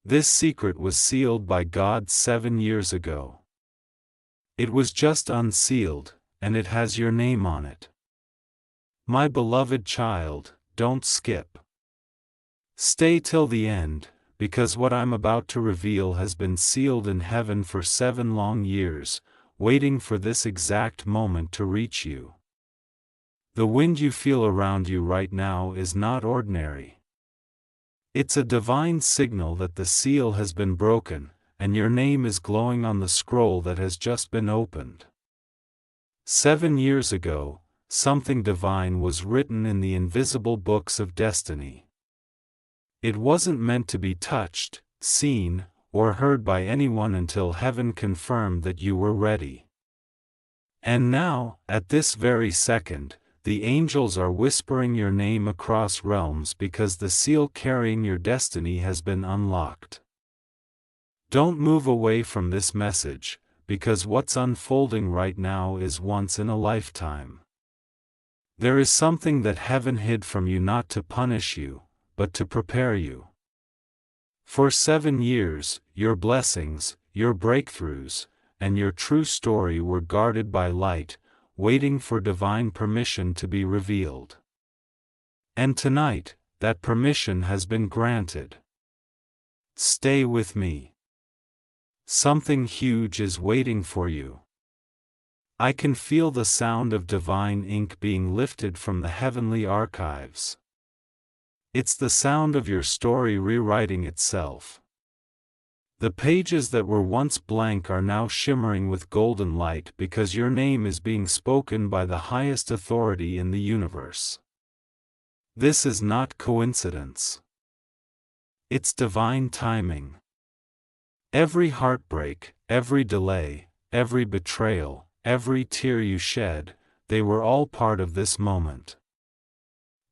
This secret was sealed by God 7 years ago. It was just unsealed, and it has your name on it. My beloved child, don't skip. Stay till the end, because what I'm about to reveal has been sealed in heaven for 7 long years, waiting for this exact moment to reach you. The wind you feel around you right now is not ordinary. It's a divine signal that the seal has been broken, and your name is glowing on the scroll that has just been opened. 7 years ago, something divine was written in the invisible books of destiny. It wasn't meant to be touched, seen, or heard by anyone until heaven confirmed that you were ready. And now, at this very second, the angels are whispering your name across realms because the seal carrying your destiny has been unlocked. Don't move away from this message, because what's unfolding right now is once in a lifetime. There is something that heaven hid from you not to punish you, but to prepare you. For 7 years, your blessings, your breakthroughs, and your true story were guarded by light, waiting for divine permission to be revealed. And tonight, that permission has been granted. Stay with me. Something huge is waiting for you. I can feel the sound of divine ink being lifted from the heavenly archives. It's the sound of your story rewriting itself. The pages that were once blank are now shimmering with golden light because your name is being spoken by the highest authority in the universe. This is not coincidence. It's divine timing. Every heartbreak, every delay, every betrayal, every tear you shed, they were all part of this moment.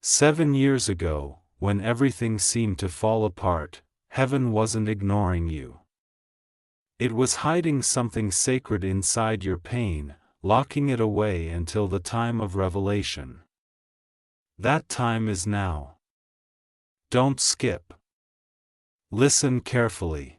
7 years ago, when everything seemed to fall apart, heaven wasn't ignoring you. It was hiding something sacred inside your pain, locking it away until the time of revelation. That time is now. Don't skip. Listen carefully.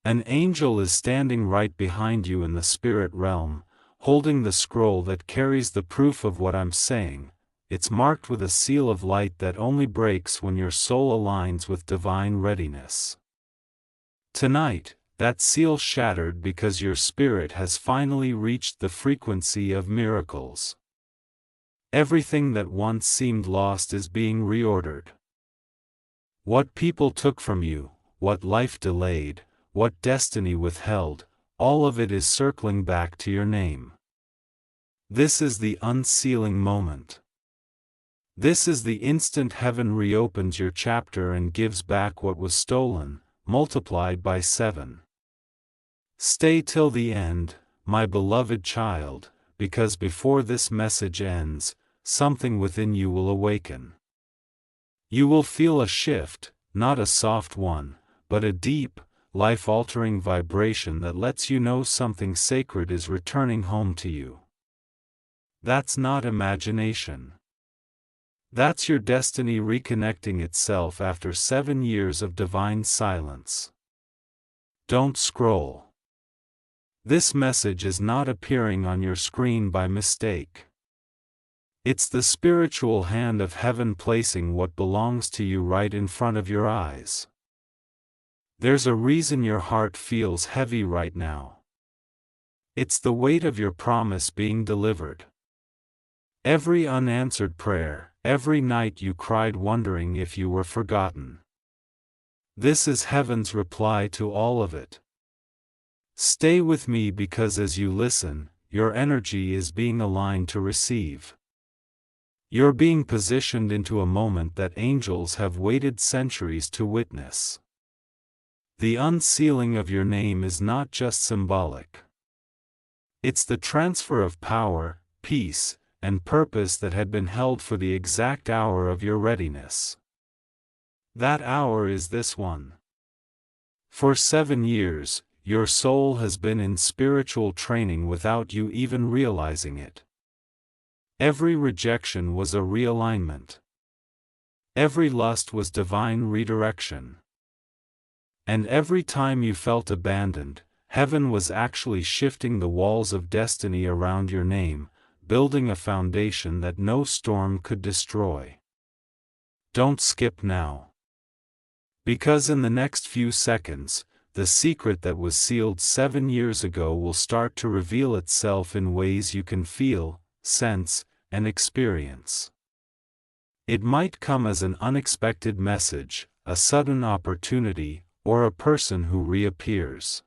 An angel is standing right behind you in the spirit realm, holding the scroll that carries the proof of what I'm saying. It's marked with a seal of light that only breaks when your soul aligns with divine readiness. Tonight, that seal shattered because your spirit has finally reached the frequency of miracles. Everything that once seemed lost is being reordered. What people took from you, what life delayed, what destiny withheld, all of it is circling back to your name. This is the unsealing moment. This is the instant heaven reopens your chapter and gives back what was stolen, multiplied by 7. Stay till the end, my beloved child, because before this message ends, something within you will awaken. You will feel a shift, not a soft one, but a deep, life-altering vibration that lets you know something sacred is returning home to you. That's not imagination. That's your destiny reconnecting itself after 7 years of divine silence. Don't scroll. This message is not appearing on your screen by mistake. It's the spiritual hand of heaven placing what belongs to you right in front of your eyes. There's a reason your heart feels heavy right now. It's the weight of your promise being delivered. Every unanswered prayer, every night you cried wondering if you were forgotten. This is heaven's reply to all of it. Stay with me because as you listen, your energy is being aligned to receive. You're being positioned into a moment that angels have waited centuries to witness. The unsealing of your name is not just symbolic. It's the transfer of power, peace, and purpose that had been held for the exact hour of your readiness. That hour is this one. For 7 years, your soul has been in spiritual training without you even realizing it. Every rejection was a realignment. Every lust was divine redirection. And every time you felt abandoned, heaven was actually shifting the walls of destiny around your name, building a foundation that no storm could destroy. Don't skip now. Because in the next few seconds, the secret that was sealed 7 years ago will start to reveal itself in ways you can feel, sense, and experience. It might come as an unexpected message, a sudden opportunity, or a person who reappears.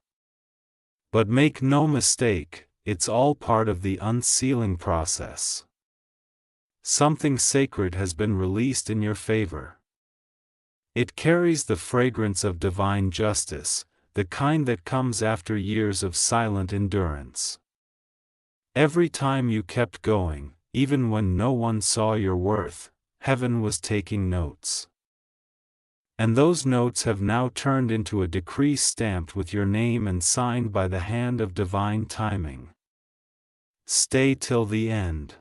But make no mistake, it's all part of the unsealing process. Something sacred has been released in your favor. It carries the fragrance of divine justice, the kind that comes after years of silent endurance. Every time you kept going, even when no one saw your worth, heaven was taking notes. And those notes have now turned into a decree stamped with your name and signed by the hand of divine timing. Stay till the end.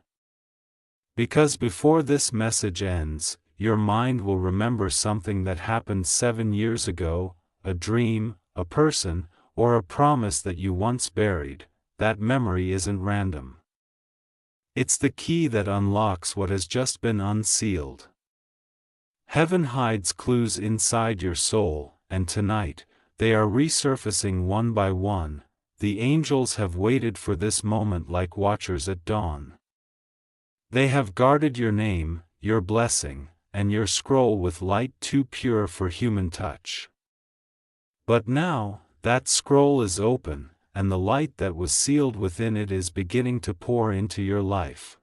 Because before this message ends, your mind will remember something that happened 7 years ago, a dream, a person, or a promise that you once buried. That memory isn't random. It's the key that unlocks what has just been unsealed. Heaven hides clues inside your soul, and tonight, they are resurfacing one by one. The angels have waited for this moment like watchers at dawn. They have guarded your name, your blessing, and your scroll with light too pure for human touch. But now, that scroll is open, and the light that was sealed within it is beginning to pour into your life.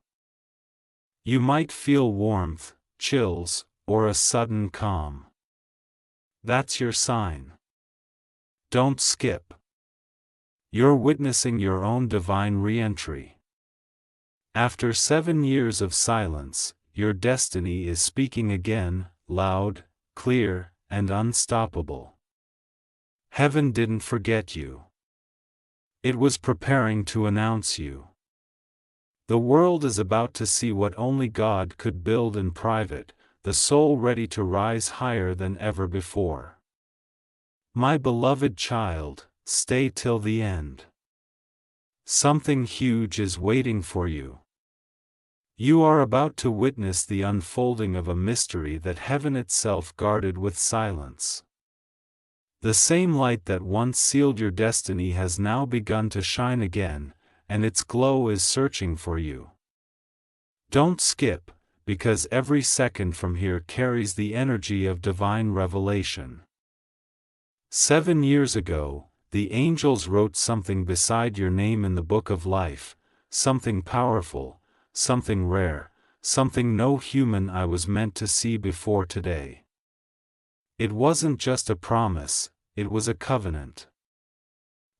You might feel warmth, chills, or a sudden calm. That's your sign. Don't skip. You're witnessing your own divine re-entry. After 7 years of silence, your destiny is speaking again, loud, clear, and unstoppable. Heaven didn't forget you. It was preparing to announce you. The world is about to see what only God could build in private, the soul ready to rise higher than ever before. My beloved child, stay till the end. Something huge is waiting for you. You are about to witness the unfolding of a mystery that heaven itself guarded with silence. The same light that once sealed your destiny has now begun to shine again, and its glow is searching for you. Don't skip, because every second from here carries the energy of divine revelation. 7 years ago, the angels wrote something beside your name in the book of life, something powerful, something rare, something no human eye was meant to see before today. It wasn't just a promise, it was a covenant.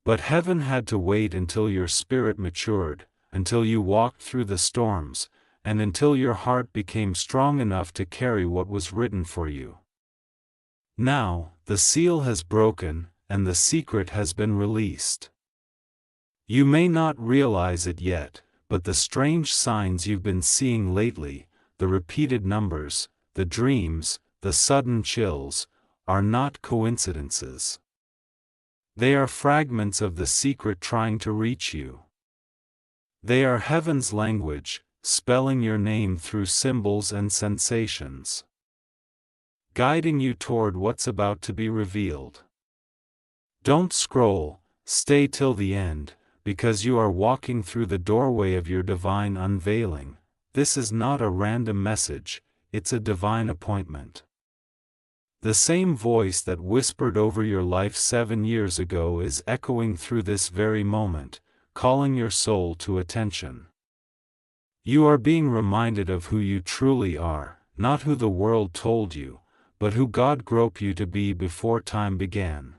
But heaven had to wait until your spirit matured, until you walked through the storms, and until your heart became strong enough to carry what was written for you. Now, the seal has broken, and the secret has been released. You may not realize it yet, but the strange signs you've been seeing lately, the repeated numbers, the dreams, the sudden chills, are not coincidences. They are fragments of the secret trying to reach you. They are heaven's language, spelling your name through symbols and sensations, guiding you toward what's about to be revealed. Don't scroll, stay till the end, because you are walking through the doorway of your divine unveiling. This is not a random message, it's a divine appointment. The same voice that whispered over your life 7 years ago is echoing through this very moment, calling your soul to attention. You are being reminded of who you truly are, not who the world told you, but who God groped you to be before time began.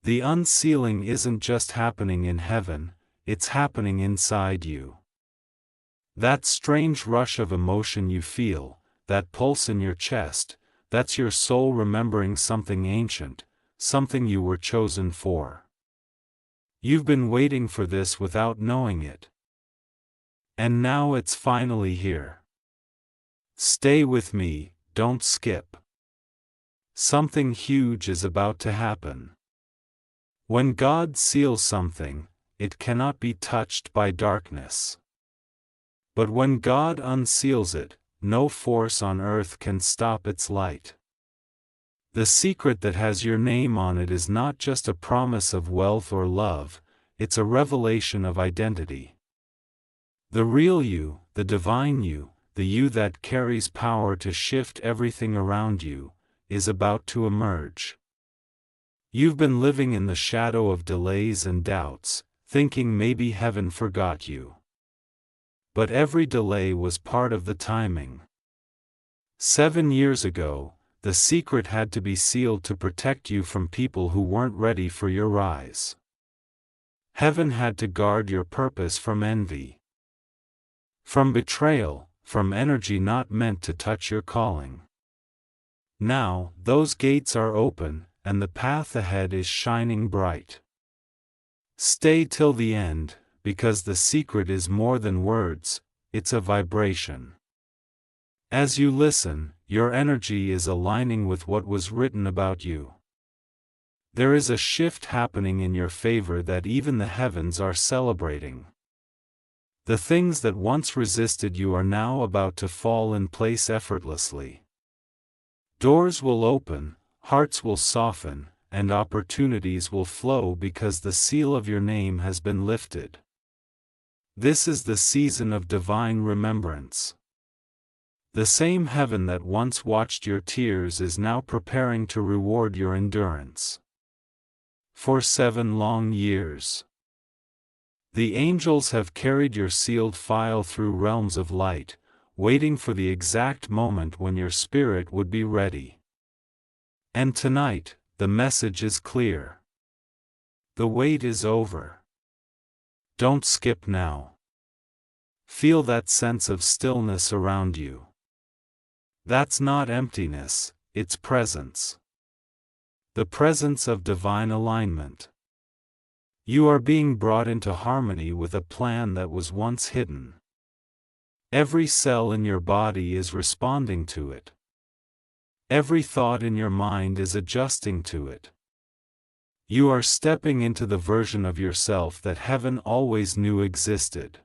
The unsealing isn't just happening in heaven, it's happening inside you. That strange rush of emotion you feel, that pulse in your chest, that's your soul remembering something ancient, something you were chosen for. You've been waiting for this without knowing it. And now it's finally here. Stay with me, don't skip. Something huge is about to happen. When God seals something, it cannot be touched by darkness. But when God unseals it, no force on earth can stop its light. The secret that has your name on it is not just a promise of wealth or love, it's a revelation of identity. The real you, the divine you, the you that carries power to shift everything around you, is about to emerge. You've been living in the shadow of delays and doubts, thinking maybe heaven forgot you. But every delay was part of the timing. 7 years ago, the secret had to be sealed to protect you from people who weren't ready for your rise. Heaven had to guard your purpose from envy, from betrayal, from energy not meant to touch your calling. Now, those gates are open, and the path ahead is shining bright. Stay till the end, because the secret is more than words, it's a vibration. As you listen, your energy is aligning with what was written about you. There is a shift happening in your favor that even the heavens are celebrating. The things that once resisted you are now about to fall in place effortlessly. Doors will open, hearts will soften, and opportunities will flow because the seal of your name has been lifted. This is the season of divine remembrance. The same heaven that once watched your tears is now preparing to reward your endurance. For 7 long years, the angels have carried your sealed file through realms of light, waiting for the exact moment when your spirit would be ready. And tonight, the message is clear. The wait is over. Don't skip now. Feel that sense of stillness around you. That's not emptiness, it's presence. The presence of divine alignment. You are being brought into harmony with a plan that was once hidden. Every cell in your body is responding to it. Every thought in your mind is adjusting to it. You are stepping into the version of yourself that heaven always knew existed.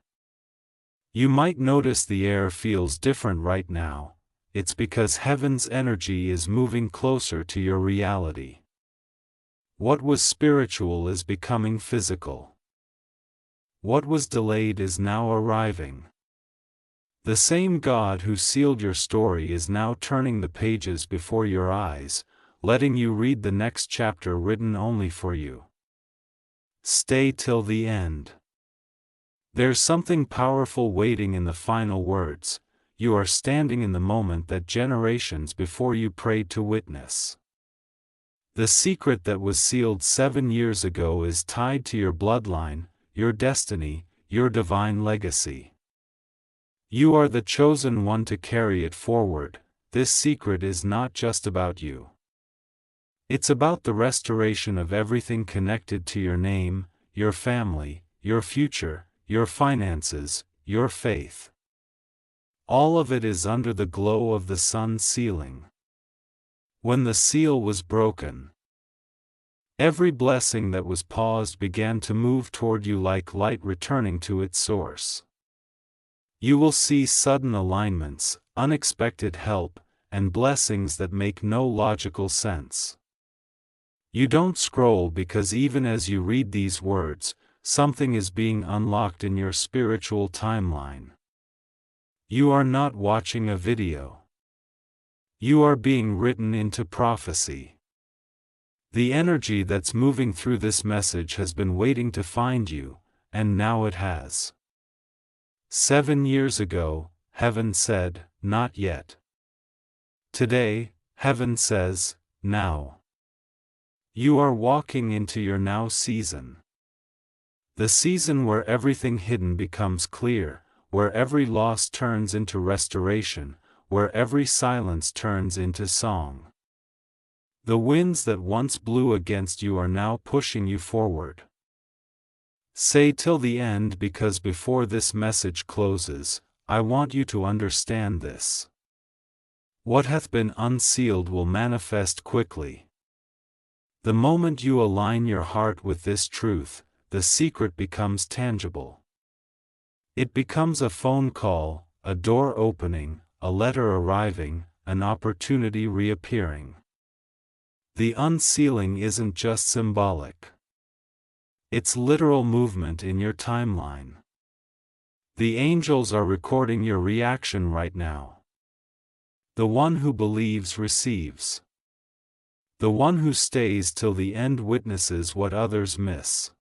You might notice the air feels different right now. It's because heaven's energy is moving closer to your reality. What was spiritual is becoming physical. What was delayed is now arriving. The same God who sealed your story is now turning the pages before your eyes, letting you read the next chapter written only for you. Stay till the end. There's something powerful waiting in the final words. You are standing in the moment that generations before you prayed to witness. The secret that was sealed 7 years ago is tied to your bloodline, your destiny, your divine legacy. You are the chosen one to carry it forward. This secret is not just about you. It's about the restoration of everything connected to your name, your family, your future, your finances, your faith. All of it is under the glow of the sun's sealing. When the seal was broken, every blessing that was paused began to move toward you like light returning to its source. You will see sudden alignments, unexpected help, and blessings that make no logical sense. You don't scroll because even as you read these words, something is being unlocked in your spiritual timeline. You are not watching a video. You are being written into prophecy. The energy that's moving through this message has been waiting to find you, and now it has. 7 years ago, heaven said, "Not yet." Today, heaven says, "Now." You are walking into your now season. The season where everything hidden becomes clear, where every loss turns into restoration, where every silence turns into song. The winds that once blew against you are now pushing you forward. Say till the end because before this message closes, I want you to understand this. What hath been unsealed will manifest quickly. The moment you align your heart with this truth, the secret becomes tangible. It becomes a phone call, a door opening, a letter arriving, an opportunity reappearing. The unsealing isn't just symbolic. It's literal movement in your timeline. The angels are recording your reaction right now. The one who believes receives. The one who stays till the end witnesses what others miss.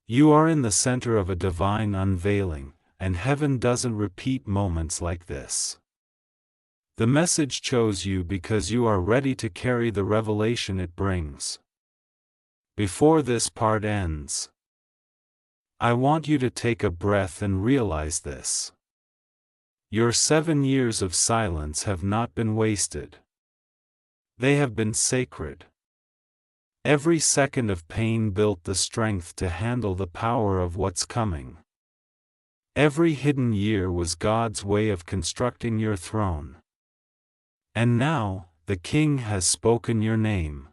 You are in the center of a divine unveiling, and heaven doesn't repeat moments like this. The message chose you because you are ready to carry the revelation it brings. Before this part ends, I want you to take a breath and realize this. Your 7 years of silence have not been wasted. They have been sacred. Every second of pain built the strength to handle the power of what's coming. Every hidden year was God's way of constructing your throne. And now, the King has spoken your name.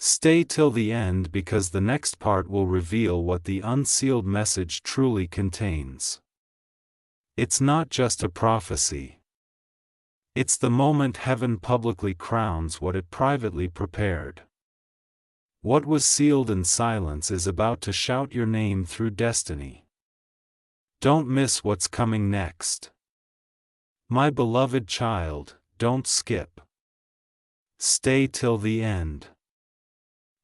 Stay till the end because the next part will reveal what the unsealed message truly contains. It's not just a prophecy. It's the moment heaven publicly crowns what it privately prepared. What was sealed in silence is about to shout your name through destiny. Don't miss what's coming next. My beloved child, don't skip. Stay till the end.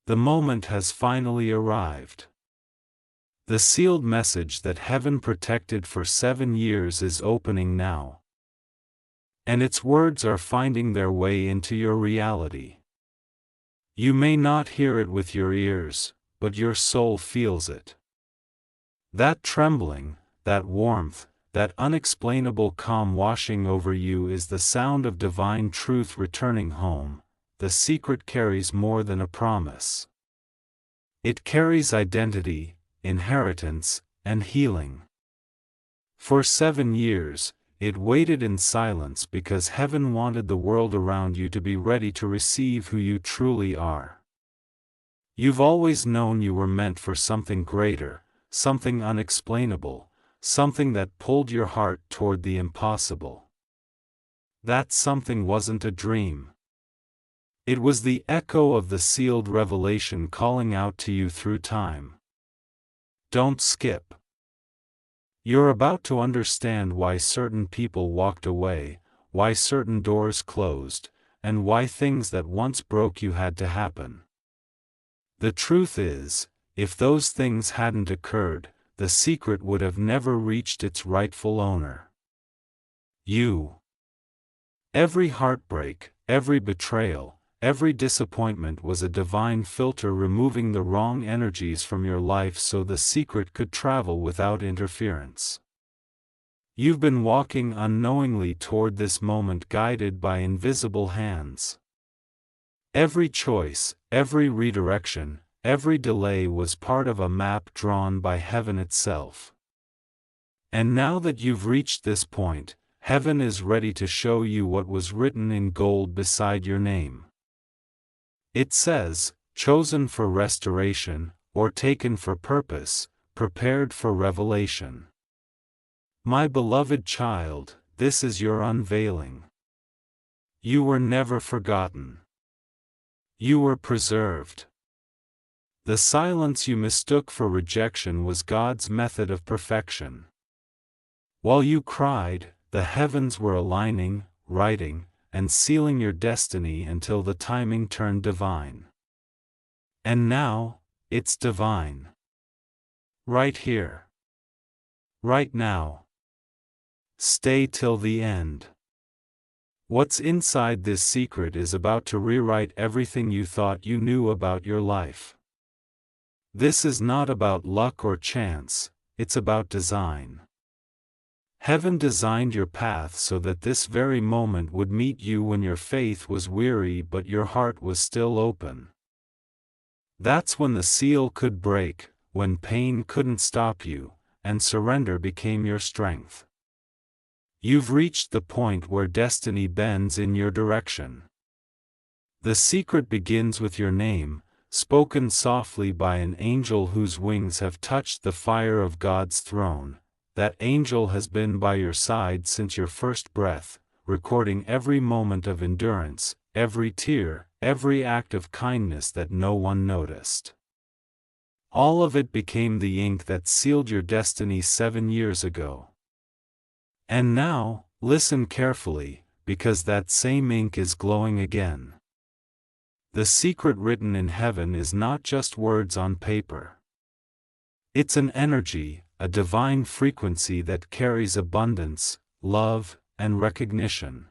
The moment has finally arrived. The sealed message that heaven protected for 7 years is opening now. And its words are finding their way into your reality. You may not hear it with your ears, but your soul feels it. That trembling, that warmth, that unexplainable calm washing over you is the sound of divine truth returning home. The secret carries more than a promise. It carries identity, inheritance, and healing. For 7 years, it waited in silence because heaven wanted the world around you to be ready to receive who you truly are. You've always known you were meant for something greater, something unexplainable, something that pulled your heart toward the impossible. That something wasn't a dream. It was the echo of the sealed revelation calling out to you through time. Don't skip. You're about to understand why certain people walked away, why certain doors closed, and why things that once broke you had to happen. The truth is, if those things hadn't occurred, the secret would have never reached its rightful owner. You. Every heartbreak, every betrayal, every disappointment was a divine filter removing the wrong energies from your life so the secret could travel without interference. You've been walking unknowingly toward this moment guided by invisible hands. Every choice, every redirection, every delay was part of a map drawn by heaven itself. And now that you've reached this point, heaven is ready to show you what was written in gold beside your name. It says, chosen for restoration, or taken for purpose, prepared for revelation. My beloved child, this is your unveiling. You were never forgotten. You were preserved. The silence you mistook for rejection was God's method of perfection. While you cried, the heavens were aligning, writing, and sealing your destiny until the timing turned divine. And now, it's divine. Right here. Right now. Stay till the end. What's inside this secret is about to rewrite everything you thought you knew about your life. This is not about luck or chance, it's about design. Heaven designed your path so that this very moment would meet you when your faith was weary but your heart was still open. That's when the seal could break, when pain couldn't stop you, and surrender became your strength. You've reached the point where destiny bends in your direction. The secret begins with your name, spoken softly by an angel whose wings have touched the fire of God's throne. That angel has been by your side since your first breath, recording every moment of endurance, every tear, every act of kindness that no one noticed. All of it became the ink that sealed your destiny 7 years ago. And now, listen carefully, because that same ink is glowing again. The secret written in heaven is not just words on paper. It's an energy, a divine frequency that carries abundance, love, and recognition.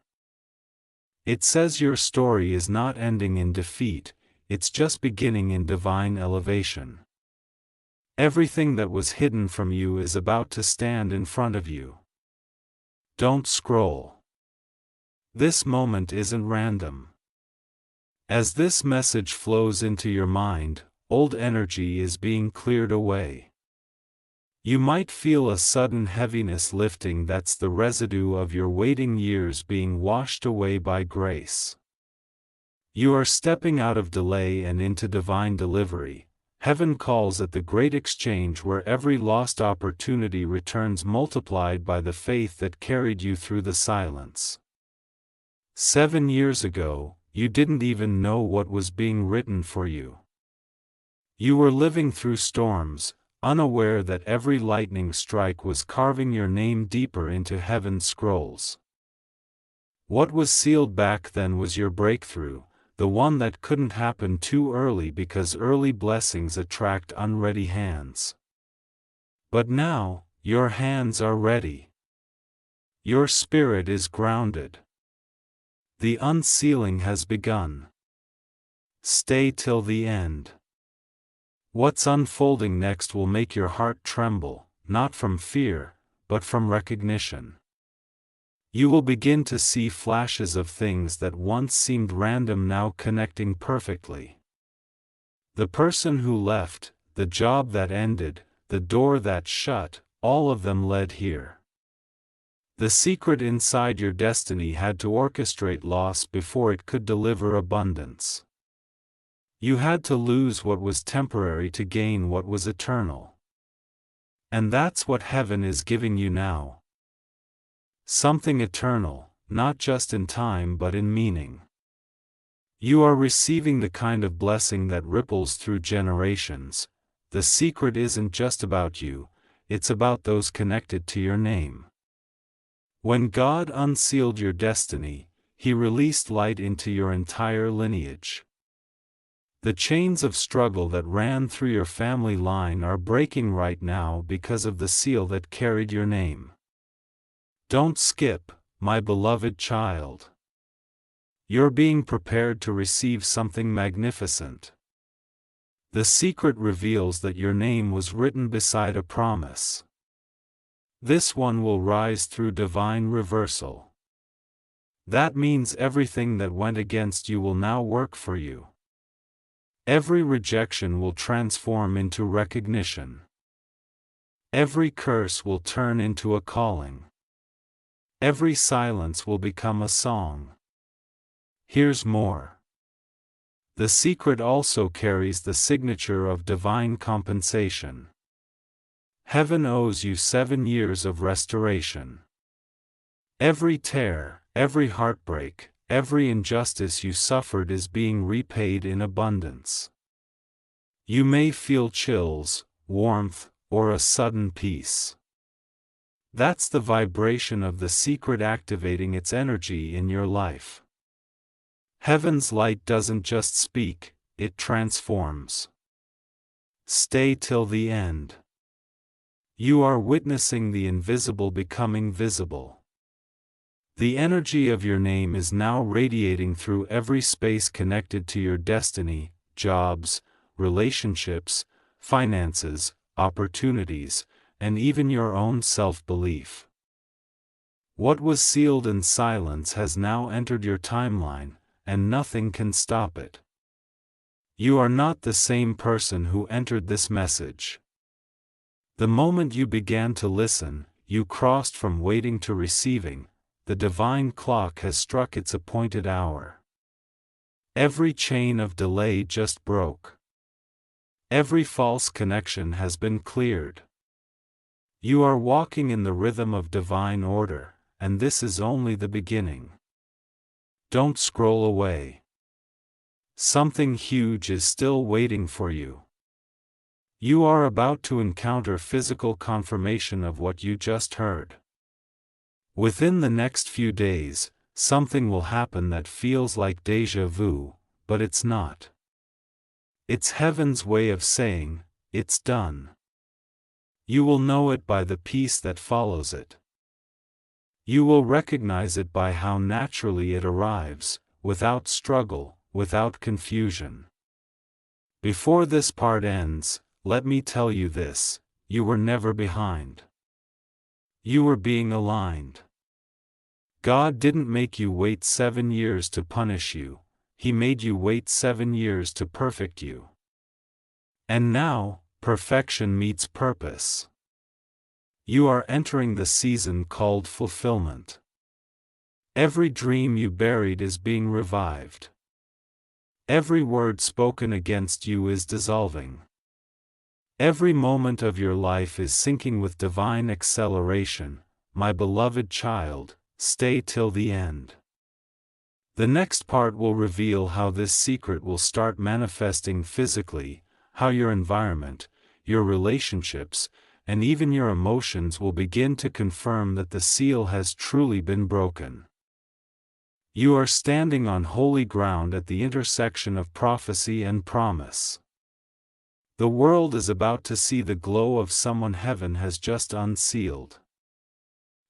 It says your story is not ending in defeat, it's just beginning in divine elevation. Everything that was hidden from you is about to stand in front of you. Don't scroll. This moment isn't random. As this message flows into your mind, old energy is being cleared away. You might feel a sudden heaviness lifting. That's the residue of your waiting years being washed away by grace. You are stepping out of delay and into divine delivery. Heaven calls at the great exchange where every lost opportunity returns multiplied by the faith that carried you through the silence. 7 years ago, you didn't even know what was being written for you. You were living through storms, unaware that every lightning strike was carving your name deeper into heaven's scrolls. What was sealed back then was your breakthrough, the one that couldn't happen too early because early blessings attract unready hands. But now, your hands are ready. Your spirit is grounded. The unsealing has begun. Stay till the end. What's unfolding next will make your heart tremble, not from fear, but from recognition. You will begin to see flashes of things that once seemed random now connecting perfectly. The person who left, the job that ended, the door that shut, all of them led here. The secret inside your destiny had to orchestrate loss before it could deliver abundance. You had to lose what was temporary to gain what was eternal. And that's what heaven is giving you now. Something eternal, not just in time but in meaning. You are receiving the kind of blessing that ripples through generations. The secret isn't just about you, it's about those connected to your name. When God unsealed your destiny, He released light into your entire lineage. The chains of struggle that ran through your family line are breaking right now because of the seal that carried your name. Don't skip, my beloved child. You're being prepared to receive something magnificent. The secret reveals that your name was written beside a promise. This one will rise through divine reversal. That means everything that went against you will now work for you. Every rejection will transform into recognition. Every curse will turn into a calling. Every silence will become a song. Here's more. The secret also carries the signature of divine compensation. Heaven owes you 7 years of restoration. Every tear, every heartbreak, every injustice you suffered is being repaid in abundance. You may feel chills, warmth, or a sudden peace. That's the vibration of the secret activating its energy in your life. Heaven's light doesn't just speak, it transforms. Stay till the end. You are witnessing the invisible becoming visible. The energy of your name is now radiating through every space connected to your destiny: jobs, relationships, finances, opportunities, and even your own self-belief. What was sealed in silence has now entered your timeline, and nothing can stop it. You are not the same person who entered this message. The moment you began to listen, you crossed from waiting to receiving. The divine clock has struck its appointed hour. Every chain of delay just broke. Every false connection has been cleared. You are walking in the rhythm of divine order, and this is only the beginning. Don't scroll away. Something huge is still waiting for you. You are about to encounter physical confirmation of what you just heard. Within the next few days, something will happen that feels like déjà vu, but it's not. It's heaven's way of saying, it's done. You will know it by the peace that follows it. You will recognize it by how naturally it arrives, without struggle, without confusion. Before this part ends, let me tell you this: you were never behind. You were being aligned. God didn't make you wait 7 years to punish you, He made you wait 7 years to perfect you. And now, perfection meets purpose. You are entering the season called fulfillment. Every dream you buried is being revived. Every word spoken against you is dissolving. Every moment of your life is syncing with divine acceleration. My beloved child, stay till the end. The next part will reveal how this secret will start manifesting physically, how your environment, your relationships, and even your emotions will begin to confirm that the seal has truly been broken. You are standing on holy ground at the intersection of prophecy and promise. The world is about to see the glow of someone heaven has just unsealed.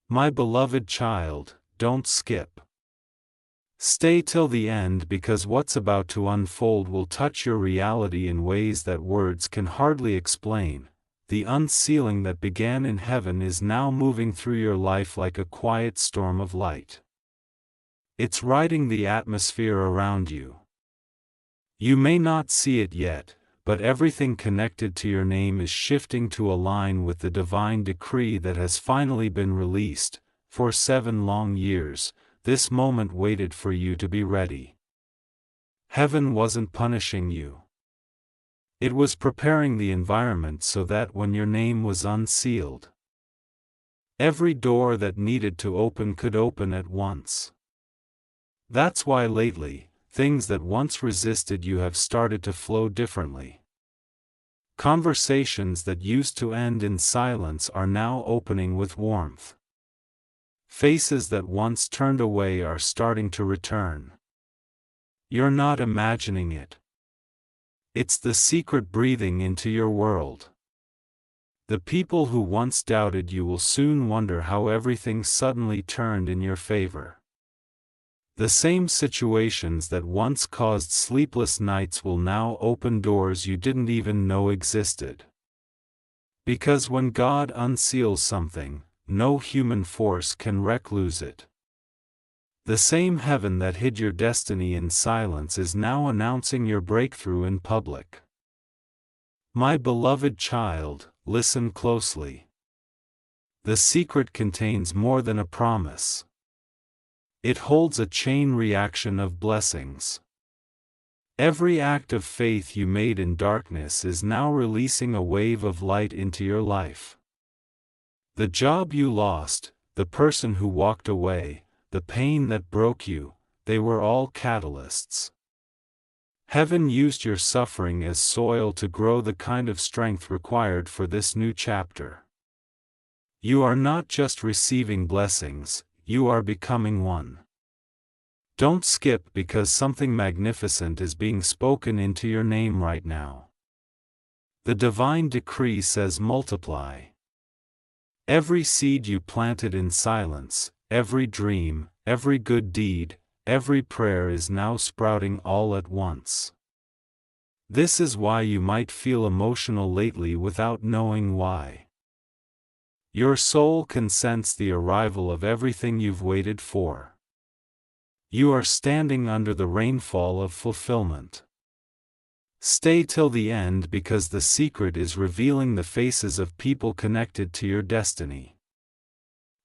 My beloved child, don't skip. Stay till the end, because what's about to unfold will touch your reality in ways that words can hardly explain. The unsealing that began in heaven is now moving through your life like a quiet storm of light. It's riding the atmosphere around you. You may not see it yet, but everything connected to your name is shifting to align with the divine decree that has finally been released. For 7 long years, this moment waited for you to be ready. Heaven wasn't punishing you. It was preparing the environment so that when your name was unsealed, every door that needed to open could open at once. That's why lately, things that once resisted you have started to flow differently. Conversations that used to end in silence are now opening with warmth. Faces that once turned away are starting to return. You're not imagining it. It's the secret breathing into your world. The people who once doubted you will soon wonder how everything suddenly turned in your favor. The same situations that once caused sleepless nights will now open doors you didn't even know existed. Because when God unseals something, no human force can recluse it. The same heaven that hid your destiny in silence is now announcing your breakthrough in public. My beloved child, listen closely. The secret contains more than a promise. It holds a chain reaction of blessings. Every act of faith you made in darkness is now releasing a wave of light into your life. The job you lost, the person who walked away, the pain that broke you, they were all catalysts. Heaven used your suffering as soil to grow the kind of strength required for this new chapter. You are not just receiving blessings, you are becoming one. Don't skip, because something magnificent is being spoken into your name right now. The divine decree says multiply. Every seed you planted in silence, every dream, every good deed, every prayer is now sprouting all at once. This is why you might feel emotional lately without knowing why. Your soul can sense the arrival of everything you've waited for. You are standing under the rainfall of fulfillment. Stay till the end, because the secret is revealing the faces of people connected to your destiny.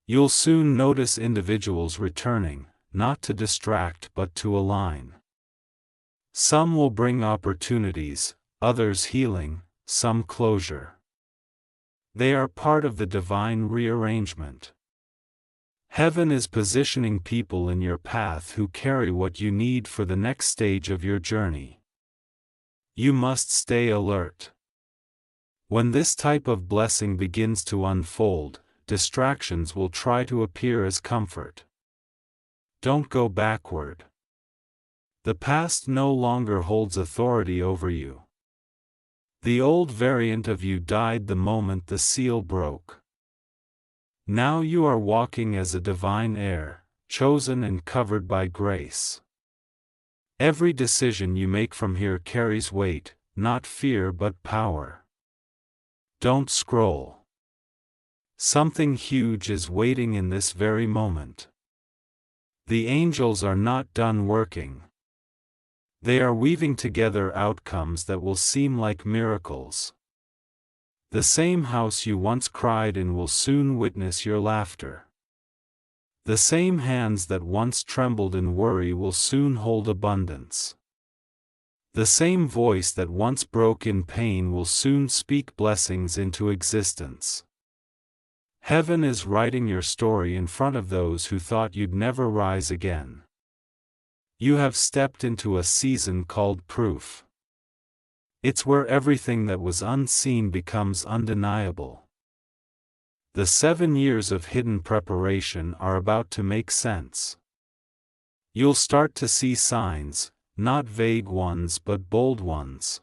You'll soon notice individuals returning, not to distract but to align. Some will bring opportunities, others healing, some closure. They are part of the divine rearrangement. Heaven is positioning people in your path who carry what you need for the next stage of your journey. You must stay alert. When this type of blessing begins to unfold, distractions will try to appear as comfort. Don't go backward. The past no longer holds authority over you. The old variant of you died the moment the seal broke. Now you are walking as a divine heir, chosen and covered by grace. Every decision you make from here carries weight, not fear but power. Don't scroll. Something huge is waiting in this very moment. The angels are not done working. They are weaving together outcomes that will seem like miracles. The same house you once cried in will soon witness your laughter. The same hands that once trembled in worry will soon hold abundance. The same voice that once broke in pain will soon speak blessings into existence. Heaven is writing your story in front of those who thought you'd never rise again. You have stepped into a season called proof. It's where everything that was unseen becomes undeniable. The 7 years of hidden preparation are about to make sense. You'll start to see signs, not vague ones but bold ones.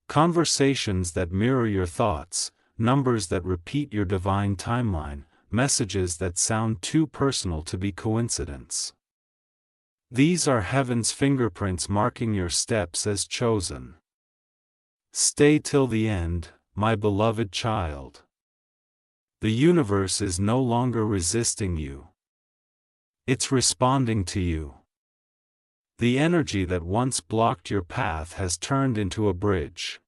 Conversations that mirror your thoughts, numbers that repeat your divine timeline, messages that sound too personal to be coincidence. These are heaven's fingerprints marking your steps as chosen. Stay till the end, my beloved child. The universe is no longer resisting you. It's responding to you. The energy that once blocked your path has turned into a bridge.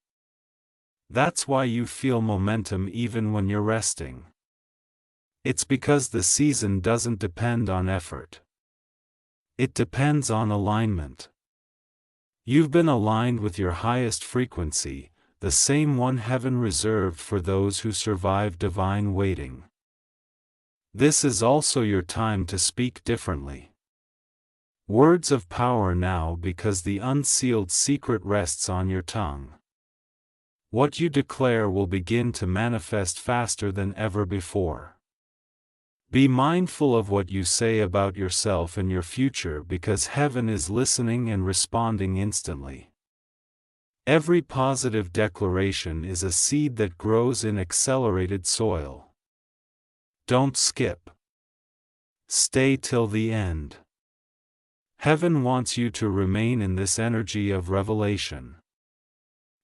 That's why you feel momentum even when you're resting. It's because the season doesn't depend on effort. It depends on alignment. You've been aligned with your highest frequency, the same one heaven reserved for those who survive divine waiting. This is also your time to speak differently. Words of power now because the unsealed secret rests on your tongue. What you declare will begin to manifest faster than ever before. Be mindful of what you say about yourself and your future because heaven is listening and responding instantly. Every positive declaration is a seed that grows in accelerated soil. Don't skip. Stay till the end. Heaven wants you to remain in this energy of revelation.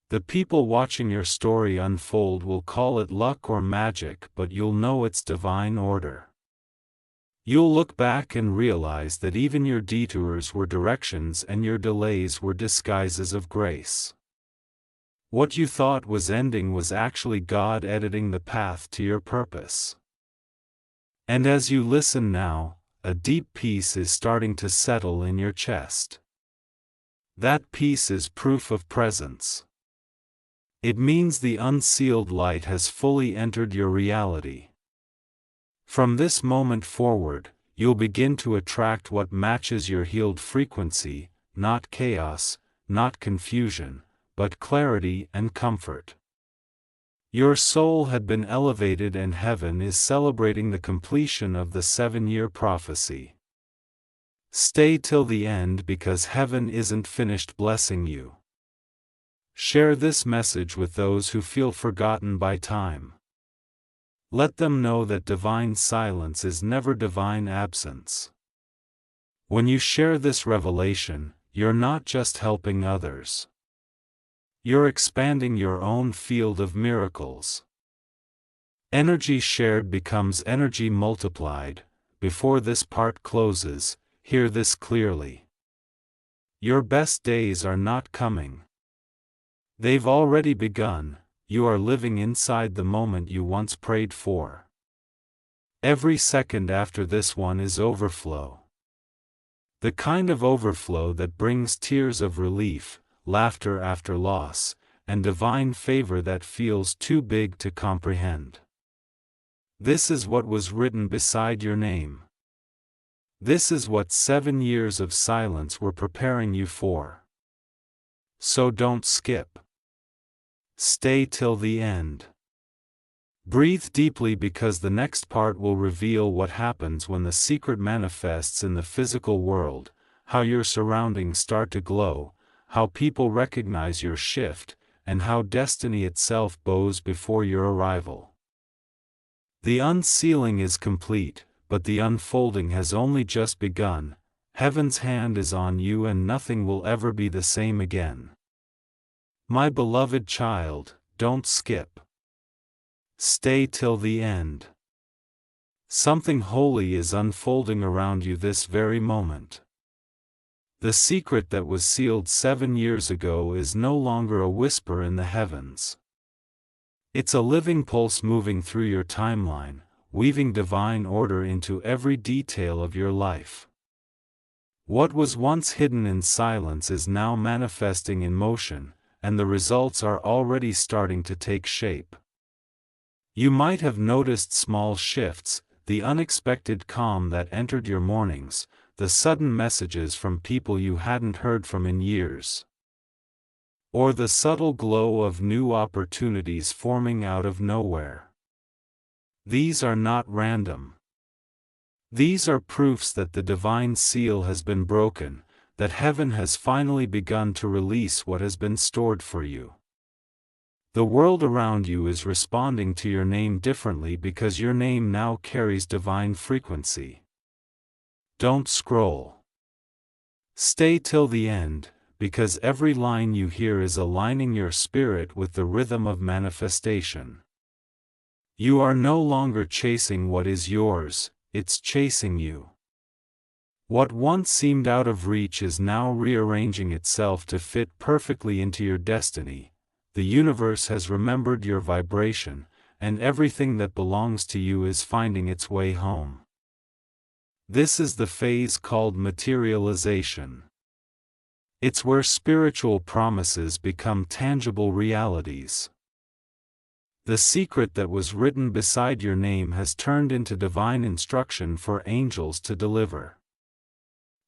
The people watching your story unfold will call it luck or magic, but you'll know it's divine order. You'll look back and realize that even your detours were directions and your delays were disguises of grace. What you thought was ending was actually God editing the path to your purpose. And as you listen now, a deep peace is starting to settle in your chest. That peace is proof of presence. It means the unsealed light has fully entered your reality. From this moment forward, you'll begin to attract what matches your healed frequency, not chaos, not confusion, but clarity and comfort. Your soul had been elevated and heaven is celebrating the completion of the 7-year prophecy. Stay till the end because heaven isn't finished blessing you. Share this message with those who feel forgotten by time. Let them know that divine silence is never divine absence. When you share this revelation, you're not just helping others. You're expanding your own field of miracles. Energy shared becomes energy multiplied. Before this part closes, hear this clearly. Your best days are not coming. They've already begun. You are living inside the moment you once prayed for. Every second after this one is overflow. The kind of overflow that brings tears of relief, laughter after loss, and divine favor that feels too big to comprehend. This is what was written beside your name. This is what 7 years of silence were preparing you for. So don't skip. Stay till the end. Breathe deeply, because the next part will reveal what happens when the secret manifests in the physical world, how your surroundings start to glow, how people recognize your shift, and how destiny itself bows before your arrival. The unsealing is complete, but the unfolding has only just begun. Heaven's hand is on you, and nothing will ever be the same again. My beloved child, don't skip. Stay till the end. Something holy is unfolding around you this very moment. The secret that was sealed 7 years ago is no longer a whisper in the heavens. It's a living pulse moving through your timeline, weaving divine order into every detail of your life. What was once hidden in silence is now manifesting in motion, and the results are already starting to take shape. You might have noticed small shifts, the unexpected calm that entered your mornings, the sudden messages from people you hadn't heard from in years, or the subtle glow of new opportunities forming out of nowhere. These are not random. These are proofs that the divine seal has been broken, that heaven has finally begun to release what has been stored for you. The world around you is responding to your name differently, because your name now carries divine frequency. Don't scroll. Stay till the end, because every line you hear is aligning your spirit with the rhythm of manifestation. You are no longer chasing what is yours, it's chasing you. What once seemed out of reach is now rearranging itself to fit perfectly into your destiny. The universe has remembered your vibration, and everything that belongs to you is finding its way home. This is the phase called materialization. It's where spiritual promises become tangible realities. The secret that was written beside your name has turned into divine instruction for angels to deliver.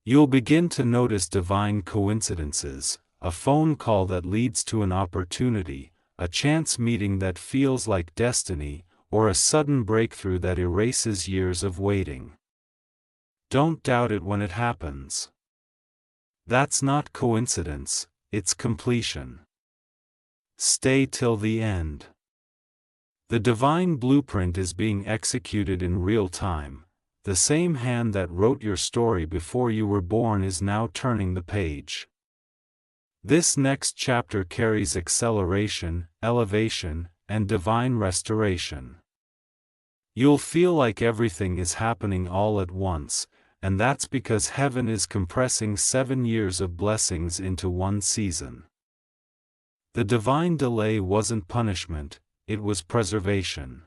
You'll begin to notice divine coincidences, a phone call that leads to an opportunity, a chance meeting that feels like destiny, or a sudden breakthrough that erases years of waiting. Don't doubt it when it happens. That's not coincidence, it's completion. Stay till the end. The divine blueprint is being executed in real time. The same hand that wrote your story before you were born is now turning the page. This next chapter carries acceleration, elevation, and divine restoration. You'll feel like everything is happening all at once, and that's because heaven is compressing 7 years of blessings into one season. The divine delay wasn't punishment, it was preservation.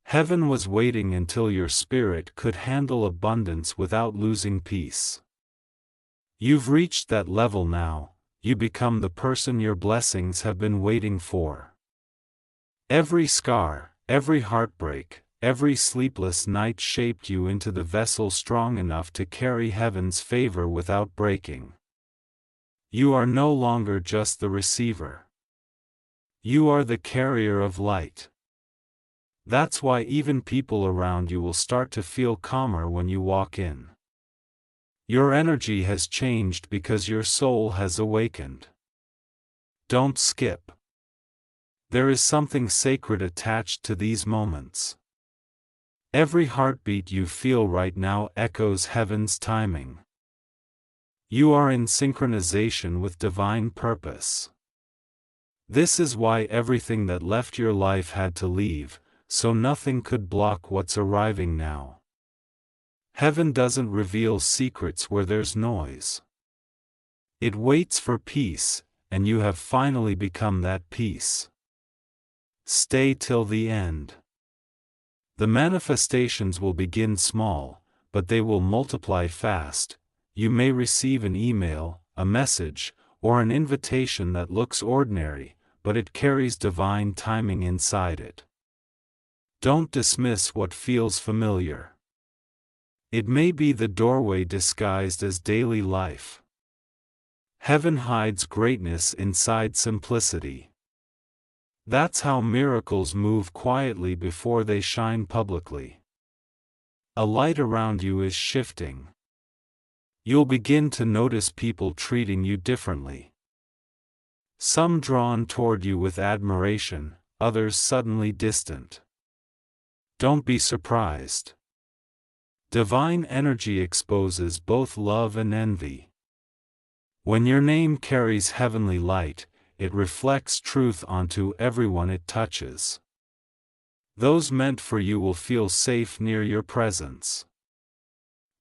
Heaven was waiting until your spirit could handle abundance without losing peace. You've reached that level now. You become the person your blessings have been waiting for. Every scar, every heartbreak, every sleepless night shaped you into the vessel strong enough to carry heaven's favor without breaking. You are no longer just the receiver. You are the carrier of light. That's why even people around you will start to feel calmer when you walk in. Your energy has changed because your soul has awakened. Don't skip. There is something sacred attached to these moments. Every heartbeat you feel right now echoes heaven's timing. You are in synchronization with divine purpose. This is why everything that left your life had to leave, so nothing could block what's arriving now. Heaven doesn't reveal secrets where there's noise. It waits for peace, and you have finally become that peace. Stay till the end. The manifestations will begin small, but they will multiply fast. You may receive an email, a message, or an invitation that looks ordinary, but it carries divine timing inside it. Don't dismiss what feels familiar. It may be the doorway disguised as daily life. Heaven hides greatness inside simplicity. That's how miracles move quietly before they shine publicly. A light around you is shifting. You'll begin to notice people treating you differently. Some drawn toward you with admiration, others suddenly distant. Don't be surprised. Divine energy exposes both love and envy. When your name carries heavenly light, it reflects truth onto everyone it touches. Those meant for you will feel safe near your presence.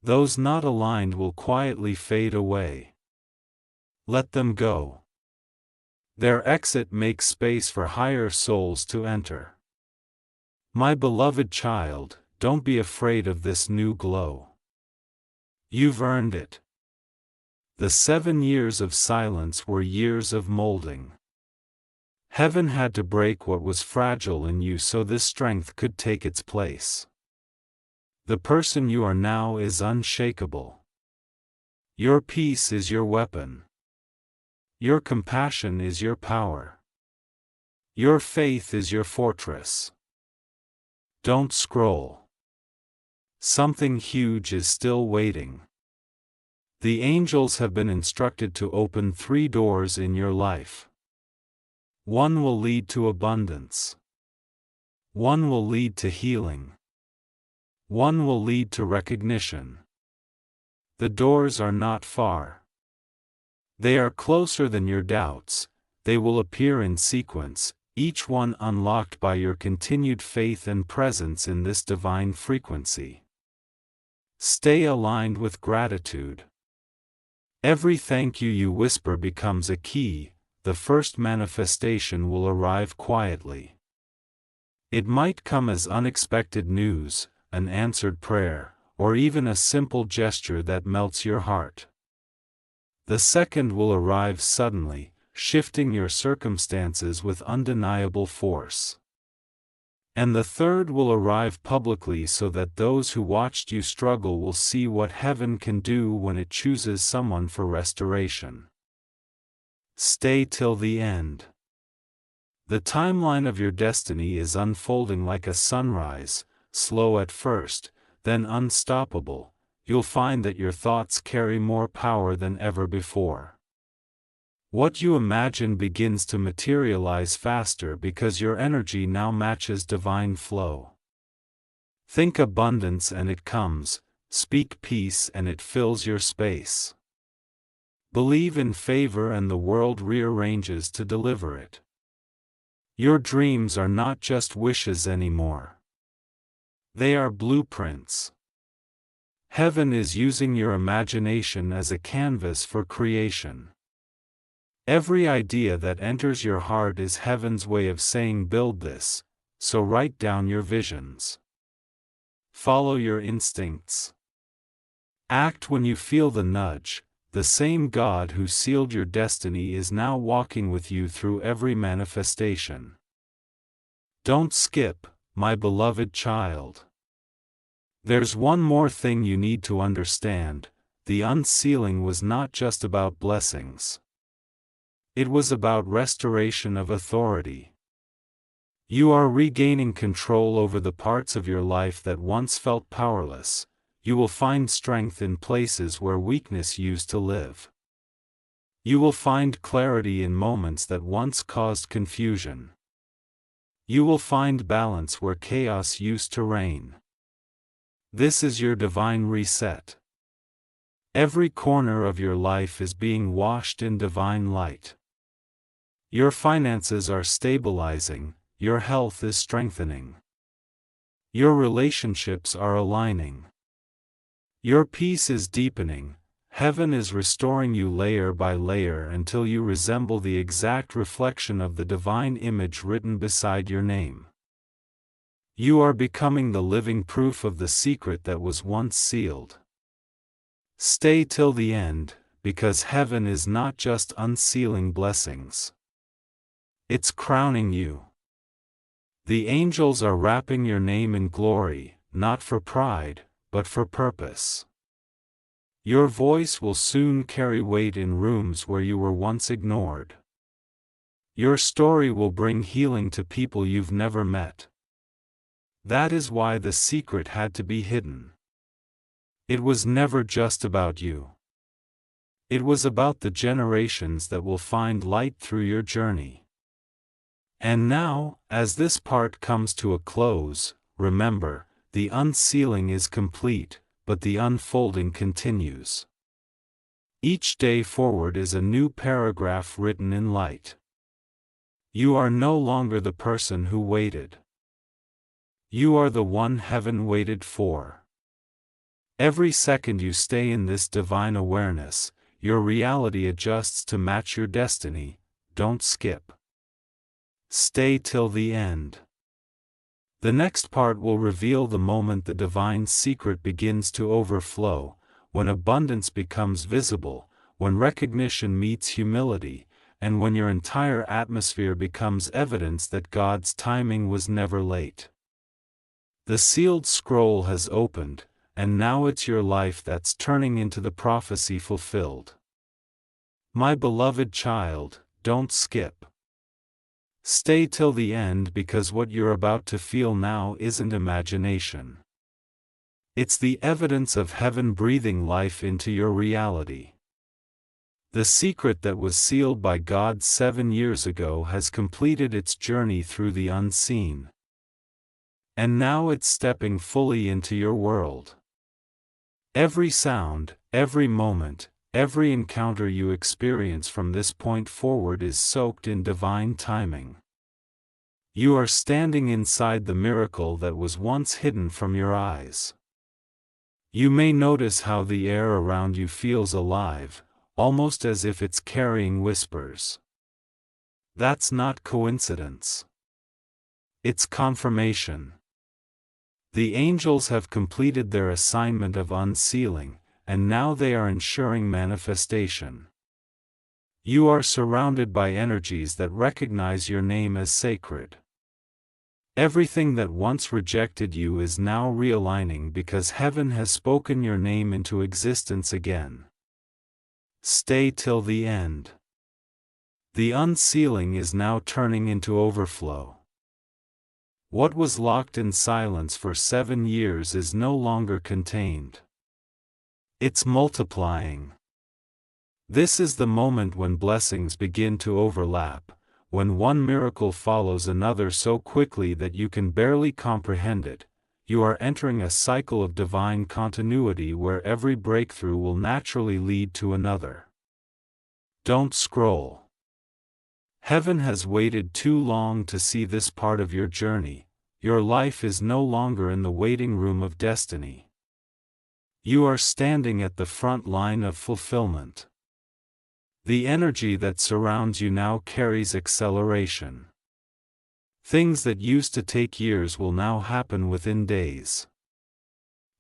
Those not aligned will quietly fade away. Let them go. Their exit makes space for higher souls to enter. My beloved child, don't be afraid of this new glow. You've earned it. The 7 years of silence were years of molding. Heaven had to break what was fragile in you so this strength could take its place. The person you are now is unshakable. Your peace is your weapon. Your compassion is your power. Your faith is your fortress. Don't scroll. Something huge is still waiting. The angels have been instructed to open 3 doors in your life. One will lead to abundance. One will lead to healing. One will lead to recognition. The doors are not far. They are closer than your doubts. They will appear in sequence, each one unlocked by your continued faith and presence in this divine frequency. Stay aligned with gratitude. Every thank you you whisper becomes a key. The first manifestation will arrive quietly. It might come as unexpected news, an answered prayer, or even a simple gesture that melts your heart. The second will arrive suddenly, shifting your circumstances with undeniable force. And the third will arrive publicly so that those who watched you struggle will see what heaven can do when it chooses someone for restoration. Stay till the end. The timeline of your destiny is unfolding like a sunrise, slow at first, then unstoppable. You'll find that your thoughts carry more power than ever before. What you imagine begins to materialize faster because your energy now matches divine flow. Think abundance and it comes, speak peace and it fills your space. Believe in favor and the world rearranges to deliver it. Your dreams are not just wishes anymore. They are blueprints. Heaven is using your imagination as a canvas for creation. Every idea that enters your heart is heaven's way of saying build this, so write down your visions. Follow your instincts. Act when you feel the nudge. The same God who sealed your destiny is now walking with you through every manifestation. Don't skip, my beloved child. There's one more thing you need to understand. The unsealing was not just about blessings. It was about restoration of authority. You are regaining control over the parts of your life that once felt powerless. You will find strength in places where weakness used to live. You will find clarity in moments that once caused confusion. You will find balance where chaos used to reign. This is your divine reset. Every corner of your life is being washed in divine light. Your finances are stabilizing, your health is strengthening. Your relationships are aligning. Your peace is deepening. Heaven is restoring you layer by layer until you resemble the exact reflection of the divine image written beside your name. You are becoming the living proof of the secret that was once sealed. Stay till the end, because heaven is not just unsealing blessings. It's crowning you. The angels are wrapping your name in glory, not for pride, but for purpose. Your voice will soon carry weight in rooms where you were once ignored. Your story will bring healing to people you've never met. That is why the secret had to be hidden. It was never just about you. It was about the generations that will find light through your journey. And now, as this part comes to a close, remember, the unsealing is complete, but the unfolding continues. Each day forward is a new paragraph written in light. You are no longer the person who waited. You are the one heaven waited for. Every second you stay in this divine awareness, your reality adjusts to match your destiny. Don't skip. Stay till the end. The next part will reveal the moment the divine secret begins to overflow, when abundance becomes visible, when recognition meets humility, and when your entire atmosphere becomes evidence that God's timing was never late. The sealed scroll has opened, and now it's your life that's turning into the prophecy fulfilled. My beloved child, don't skip. Stay till the end, because what you're about to feel now isn't imagination. It's the evidence of heaven breathing life into your reality. The secret that was sealed by God 7 years ago has completed its journey through the unseen. And now it's stepping fully into your world. Every sound, every moment, every encounter you experience from this point forward is soaked in divine timing. You are standing inside the miracle that was once hidden from your eyes. You may notice how the air around you feels alive, almost as if it's carrying whispers. That's not coincidence. It's confirmation. The angels have completed their assignment of unsealing, and now they are ensuring manifestation. You are surrounded by energies that recognize your name as sacred. Everything that once rejected you is now realigning because heaven has spoken your name into existence again. Stay till the end. The unsealing is now turning into overflow. What was locked in silence for 7 years is no longer contained. It's multiplying. This is the moment when blessings begin to overlap, when one miracle follows another so quickly that you can barely comprehend it. You are entering a cycle of divine continuity where every breakthrough will naturally lead to another. Don't scroll. Heaven has waited too long to see this part of your journey. Your life is no longer in the waiting room of destiny. You are standing at the front line of fulfillment. The energy that surrounds you now carries acceleration. Things that used to take years will now happen within days.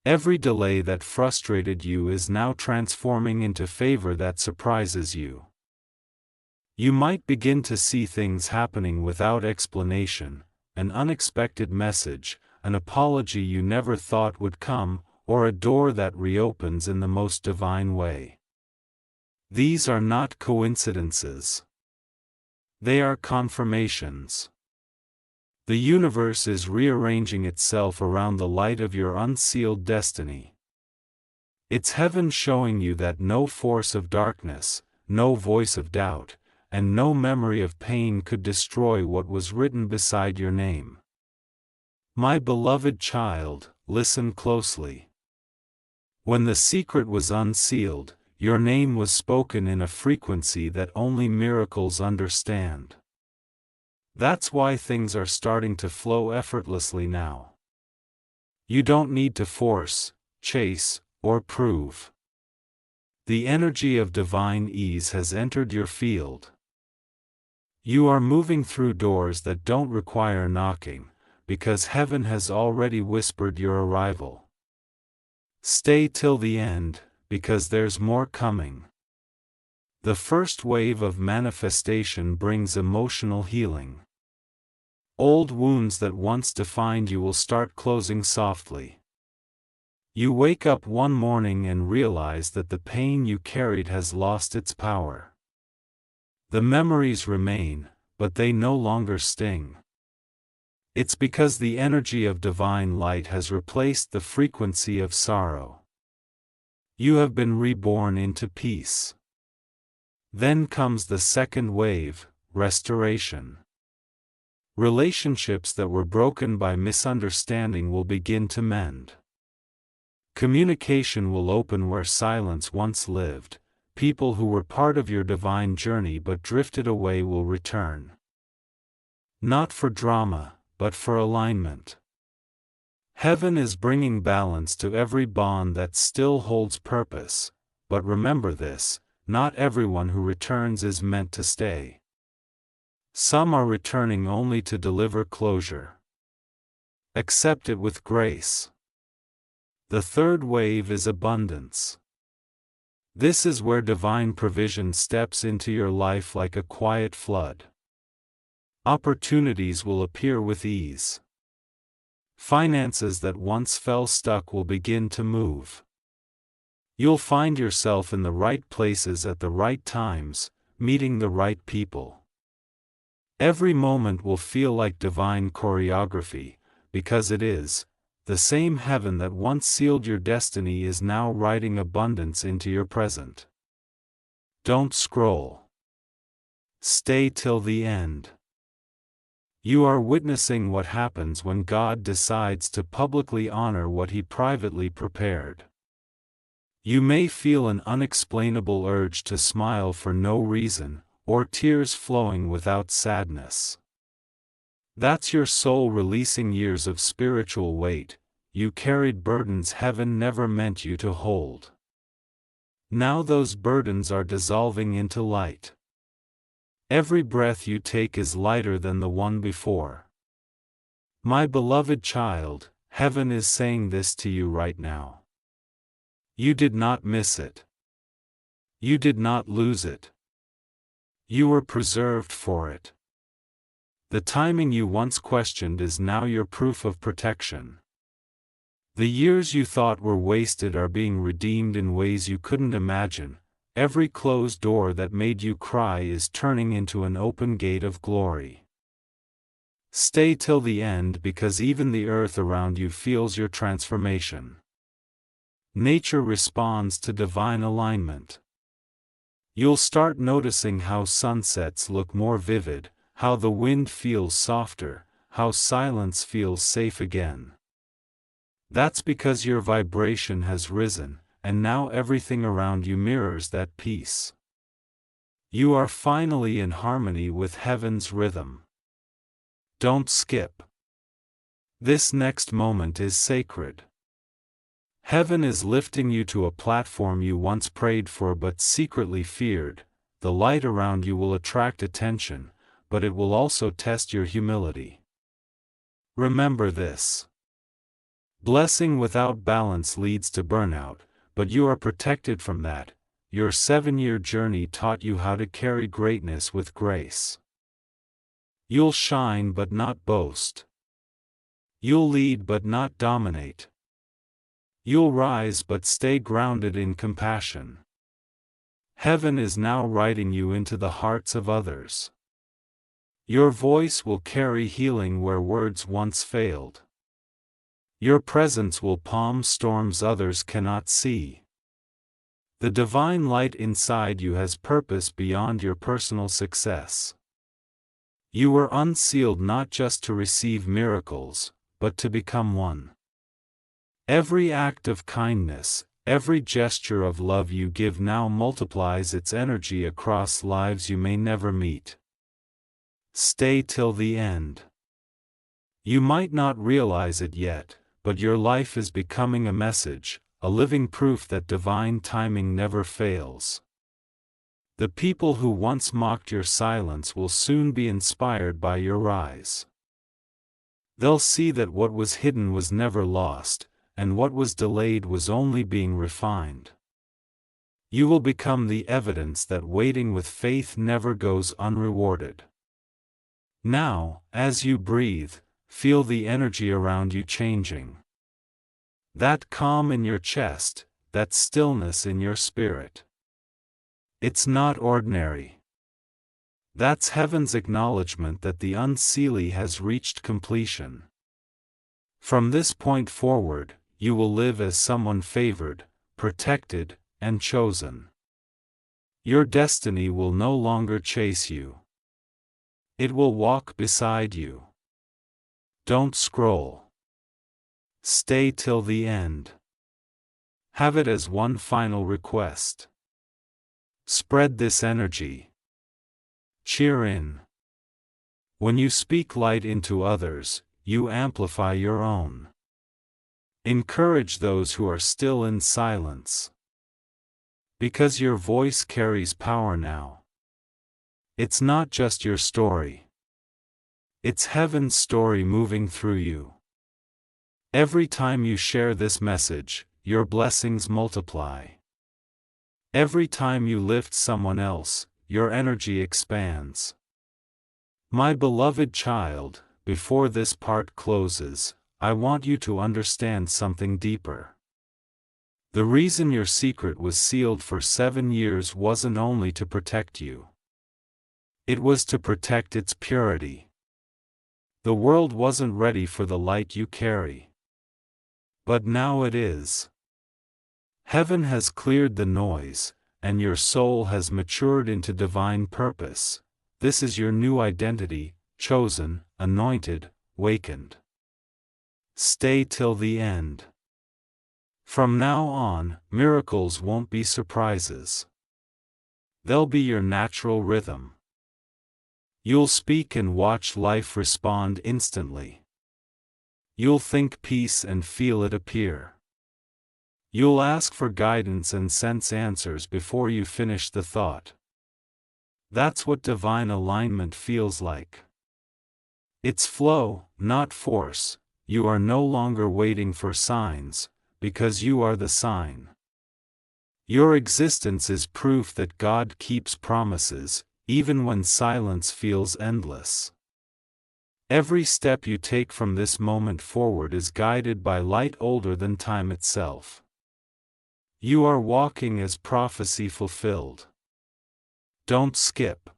Every delay that frustrated you is now transforming into favor that surprises you. You might begin to see things happening without explanation, an unexpected message, an apology you never thought would come, or a door that reopens in the most divine way. These are not coincidences. They are confirmations. The universe is rearranging itself around the light of your unsealed destiny. It's heaven showing you that no force of darkness, no voice of doubt, and no memory of pain could destroy what was written beside your name. My beloved child, listen closely. When the secret was unsealed, your name was spoken in a frequency that only miracles understand. That's why things are starting to flow effortlessly now. You don't need to force, chase, or prove. The energy of divine ease has entered your field. You are moving through doors that don't require knocking, because heaven has already whispered your arrival. Stay till the end, because there's more coming. The first wave of manifestation brings emotional healing. Old wounds that once defined you will start closing softly. You wake up one morning and realize that the pain you carried has lost its power. The memories remain, but they no longer sting. It's because the energy of divine light has replaced the frequency of sorrow. You have been reborn into peace. Then comes the second wave, restoration. Relationships that were broken by misunderstanding will begin to mend. Communication will open where silence once lived. People who were part of your divine journey but drifted away will return. Not for drama, but for alignment. Heaven is bringing balance to every bond that still holds purpose, but remember this, not everyone who returns is meant to stay. Some are returning only to deliver closure. Accept it with grace. The third wave is abundance. This is where divine provision steps into your life like a quiet flood. Opportunities will appear with ease. Finances that once fell stuck will begin to move. You'll find yourself in the right places at the right times, meeting the right people. Every moment will feel like divine choreography, because it is. The same heaven that once sealed your destiny is now writing abundance into your present. Don't scroll. Stay till the end. You are witnessing what happens when God decides to publicly honor what He privately prepared. You may feel an unexplainable urge to smile for no reason, or tears flowing without sadness. That's your soul releasing years of spiritual weight. You carried burdens heaven never meant you to hold. Now those burdens are dissolving into light. Every breath you take is lighter than the one before. My beloved child, heaven is saying this to you right now. You did not miss it. You did not lose it. You were preserved for it. The timing you once questioned is now your proof of protection. The years you thought were wasted are being redeemed in ways you couldn't imagine. Every closed door that made you cry is turning into an open gate of glory. Stay till the end because even the earth around you feels your transformation. Nature responds to divine alignment. You'll start noticing how sunsets look more vivid, how the wind feels softer, how silence feels safe again. That's because your vibration has risen, and now everything around you mirrors that peace. You are finally in harmony with heaven's rhythm. Don't skip. This next moment is sacred. Heaven is lifting you to a platform you once prayed for but secretly feared. The light around you will attract attention, but it will also test your humility. Remember this. Blessing without balance leads to burnout, but you are protected from that. Your 7-year journey taught you how to carry greatness with grace. You'll shine but not boast. You'll lead but not dominate. You'll rise but stay grounded in compassion. Heaven is now writing you into the hearts of others. Your voice will carry healing where words once failed. Your presence will calm storms others cannot see. The divine light inside you has purpose beyond your personal success. You were unsealed not just to receive miracles, but to become one. Every act of kindness, every gesture of love you give now multiplies its energy across lives you may never meet. Stay till the end. You might not realize it yet, but your life is becoming a message, a living proof that divine timing never fails. The people who once mocked your silence will soon be inspired by your rise. They'll see that what was hidden was never lost, and what was delayed was only being refined. You will become the evidence that waiting with faith never goes unrewarded. Now, as you breathe, feel the energy around you changing. That calm in your chest, that stillness in your spirit. It's not ordinary. That's heaven's acknowledgement that the unseelie has reached completion. From this point forward, you will live as someone favored, protected, and chosen. Your destiny will no longer chase you. It will walk beside you. Don't scroll. Stay till the end. Have it as one final request. Spread this energy. Cheer in. When you speak light into others, you amplify your own. Encourage those who are still in silence. Because your voice carries power now. It's not just your story. It's heaven's story moving through you. Every time you share this message, your blessings multiply. Every time you lift someone else, your energy expands. My beloved child, before this part closes, I want you to understand something deeper. The reason your secret was sealed for 7 years wasn't only to protect you. It was to protect its purity. The world wasn't ready for the light you carry. But now it is. Heaven has cleared the noise, and your soul has matured into divine purpose. This is your new identity, chosen, anointed, wakened. Stay till the end. From now on, miracles won't be surprises. They'll be your natural rhythm. You'll speak and watch life respond instantly. You'll think peace and feel it appear. You'll ask for guidance and sense answers before you finish the thought. That's what divine alignment feels like. It's flow, not force. You are no longer waiting for signs, because you are the sign. Your existence is proof that God keeps promises, even when silence feels endless. Every step you take from this moment forward is guided by light older than time itself. You are walking as prophecy fulfilled. Don't skip.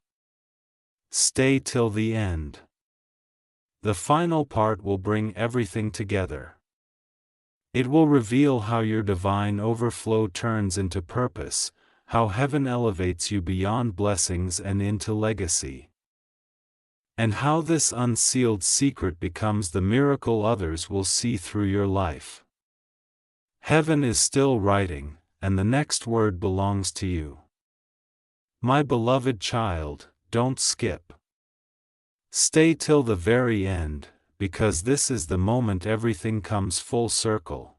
Stay till the end. The final part will bring everything together. It will reveal how your divine overflow turns into purpose, how heaven elevates you beyond blessings and into legacy, and how this unsealed secret becomes the miracle others will see through your life. Heaven is still writing, and the next word belongs to you. My beloved child, don't skip. Stay till the very end, because this is the moment everything comes full circle.